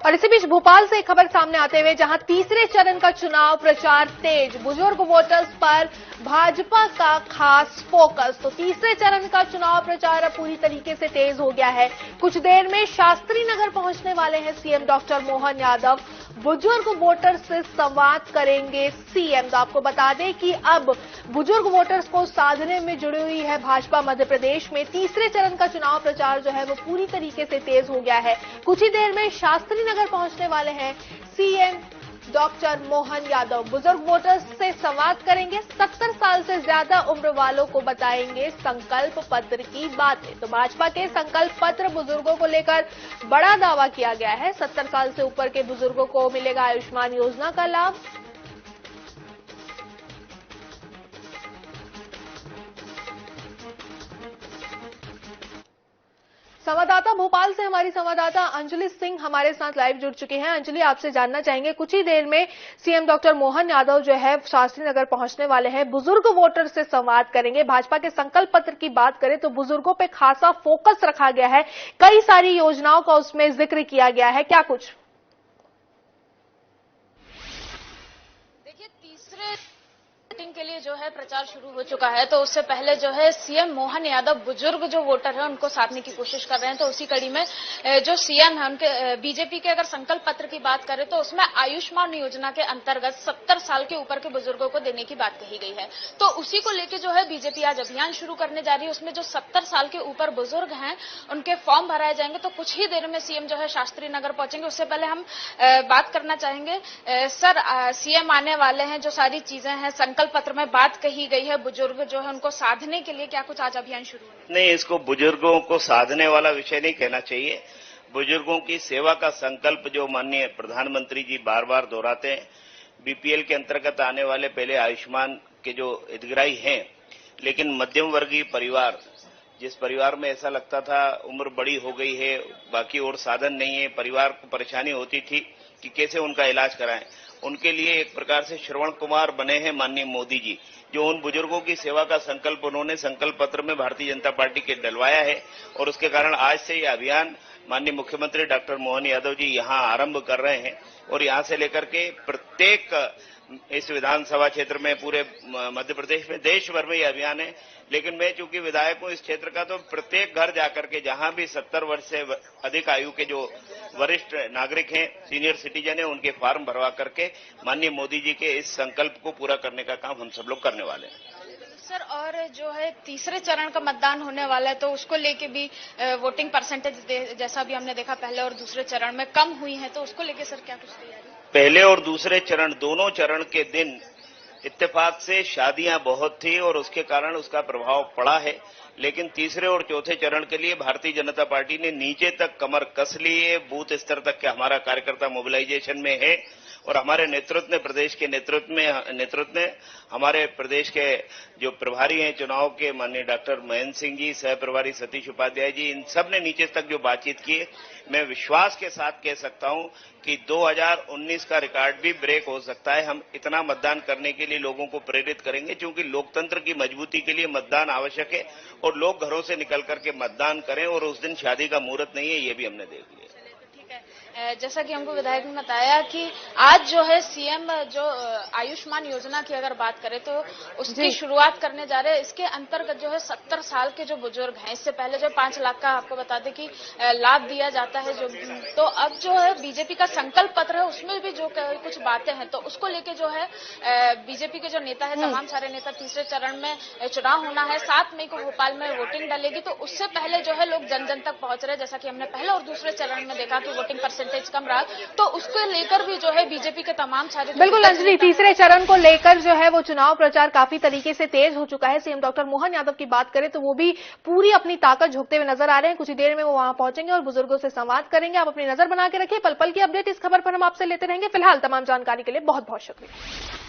और इसी बीच भोपाल से एक खबर सामने आते हुए जहां तीसरे चरण का चुनाव प्रचार तेज, बुजुर्ग वोटर्स पर भाजपा का खास फोकस। तो तीसरे चरण का चुनाव प्रचार अब पूरी तरीके से तेज हो गया है। कुछ देर में शास्त्री नगर पहुंचने वाले हैं सीएम डॉक्टर मोहन यादव। बुजुर्ग वोटर्स से संवाद करेंगे सीएम। तो आपको बता दें कि अब बुजुर्ग वोटर्स को साधने में जुड़ी हुई है भाजपा मध्य प्रदेश में। तीसरे चरण का चुनाव प्रचार जो है वो पूरी तरीके से तेज हो गया है। कुछ ही देर में शास्त्री नगर पहुंचने वाले हैं सीएम डॉक्टर मोहन यादव। बुजुर्ग वोटर्स से संवाद करेंगे, 70 साल से ज्यादा उम्र वालों को बताएंगे संकल्प पत्र की बातें। तो भाजपा के संकल्प पत्र बुजुर्गों को लेकर बड़ा दावा किया गया है। 70 साल से ऊपर के बुजुर्गों को मिलेगा आयुष्मान योजना का लाभ। संवाददाता भोपाल से हमारी संवाददाता अंजलि सिंह हमारे साथ लाइव जुड़ चुके हैं। अंजलि, आपसे जानना चाहेंगे, कुछ ही देर में सीएम डॉक्टर मोहन यादव जो है शास्त्री नगर पहुंचने वाले हैं, बुजुर्ग वोटर से संवाद करेंगे। भाजपा के संकल्प पत्र की बात करें तो बुजुर्गों पे खासा फोकस रखा गया है, कई सारी योजनाओं का उसमें जिक्र किया गया है, क्या कुछ? देखिए, तीसरे के लिए जो है प्रचार शुरू हो चुका है। तो उससे पहले जो है सीएम मोहन यादव बुजुर्ग जो वोटर है उनको साधने की कोशिश कर रहे हैं। तो उसी कड़ी में जो सीएम है उनके बीजेपी के अगर संकल्प पत्र की बात करें तो उसमें आयुष्मान योजना के अंतर्गत 70 साल के ऊपर के बुजुर्गों को देने की बात कही गई है। तो उसी को लेकर जो है बीजेपी आज अभियान शुरू करने जा रही है। उसमें जो 70 साल के ऊपर बुजुर्ग हैं उनके फॉर्म भराए जाएंगे। तो कुछ ही देर में सीएम जो है शास्त्री नगर पहुंचेंगे। उससे पहले हम बात करना चाहेंगे, सर, सीएम आने वाले हैं, जो सारी चीजें हैं संकल्प पत्र में बात कही गई है, बुजुर्ग जो है उनको साधने के लिए क्या कुछ आज अभियान शुरू है? नहीं, इसको बुजुर्गों को साधने वाला विषय नहीं कहना चाहिए। बुजुर्गों की सेवा का संकल्प जो माननीय प्रधानमंत्री जी बार बार दोहराते हैं, बीपीएल के अंतर्गत आने वाले पहले आयुष्मान के जो हितग्राही हैं, लेकिन मध्यम वर्गीय परिवार, जिस परिवार में ऐसा लगता था उम्र बड़ी हो गई है, बाकी और साधन नहीं है, परिवार को परेशानी होती थी कि कैसे उनका इलाज कराएं, उनके लिए एक प्रकार से श्रवण कुमार बने हैं माननीय मोदी जी। जो उन बुजुर्गों की सेवा का संकल्प उन्होंने संकल्प पत्र में भारतीय जनता पार्टी के डलवाया है और उसके कारण आज से ये अभियान माननीय मुख्यमंत्री डॉक्टर मोहन यादव जी यहां आरंभ कर रहे हैं। और यहां से लेकर के प्रत्येक इस विधानसभा क्षेत्र में, पूरे मध्य प्रदेश में, देश भर में ये अभियान है। लेकिन मैं चूंकि विधायक हूं इस क्षेत्र का, तो प्रत्येक घर जाकर के जहां भी 70 वर्ष से अधिक आयु के जो वरिष्ठ नागरिक हैं, सीनियर सिटीजन हैं, उनके फॉर्म भरवा करके माननीय मोदी जी के इस संकल्प को पूरा करने का काम हम सब लोग करने वाले हैं। सर, और जो है तीसरे चरण का मतदान होने वाला है तो उसको लेके भी वोटिंग परसेंटेज जैसा भी हमने देखा पहले और दूसरे चरण में कम हुई है, तो उसको लेके सर क्या कुछ तैयारी? पहले और दूसरे चरण, दोनों चरण के दिन इत्तेफाक से शादियां बहुत थी और उसके कारण उसका प्रभाव पड़ा है। लेकिन तीसरे और चौथे चरण के लिए भारतीय जनता पार्टी ने नीचे तक कमर कस ली है, बूथ स्तर तक के हमारा कार्यकर्ता मोबिलाइजेशन में है और हमारे नेतृत्व ने, प्रदेश के नेतृत्व ने, हमारे प्रदेश के जो प्रभारी हैं चुनाव के माननीय डॉक्टर महेंद्र सिंह जी, सह प्रभारी सतीश उपाध्याय जी, इन सब ने नीचे तक जो बातचीत की है, मैं विश्वास के साथ कह सकता हूं कि 2019 का रिकॉर्ड भी ब्रेक हो सकता है। हम इतना मतदान करने के लिए लोगों को प्रेरित करेंगे, क्योंकि लोकतंत्र की मजबूती के लिए मतदान आवश्यक है और लोग घरों से निकल करके मतदान करें। और उस दिन शादी का मुहूर्त नहीं है, ये भी हमने देख लिया। जैसा कि हमको विधायक ने बताया कि आज जो है सीएम जो आयुष्मान योजना की अगर बात करें तो उसकी शुरुआत करने जा रहे हैं। इसके अंतर्गत जो है 70 साल के जो बुजुर्ग हैं, इससे पहले जो 5 लाख का आपको बता दें कि लाभ दिया जाता है, जो तो अब जो है बीजेपी का संकल्प पत्र है उसमें भी जो कुछ बातें हैं तो उसको लेके जो है बीजेपी के जो नेता है, तमाम सारे नेता, तीसरे चरण में चुनाव होना है, 7 मई को भोपाल में वोटिंग डलेगी। तो उससे पहले जो है लोग जन जन तक पहुंच रहे हैं। जैसा कि हमने पहले और दूसरे चरण में देखा कि वोटिंग परसेंटेज कम रहा, तो उसको लेकर भी जो है बीजेपी के तमाम सारे, बिल्कुल अंजलि, तीसरे चरण को लेकर जो है वो चुनाव प्रचार काफी तरीके से तेज हो चुका है। सीएम डॉक्टर मोहन यादव की बात करें तो वो भी पूरी अपनी ताकत झोंकते हुए नजर आ रहे हैं। कुछ ही देर में वो वहां पहुंचेंगे और बुजुर्गों से संवाद करेंगे। आप अपनी नजर बना के रखिए, पल पल की अपडेट इस खबर पर हम आपसे लेते रहेंगे। फिलहाल तमाम जानकारी के लिए बहुत बहुत शुक्रिया।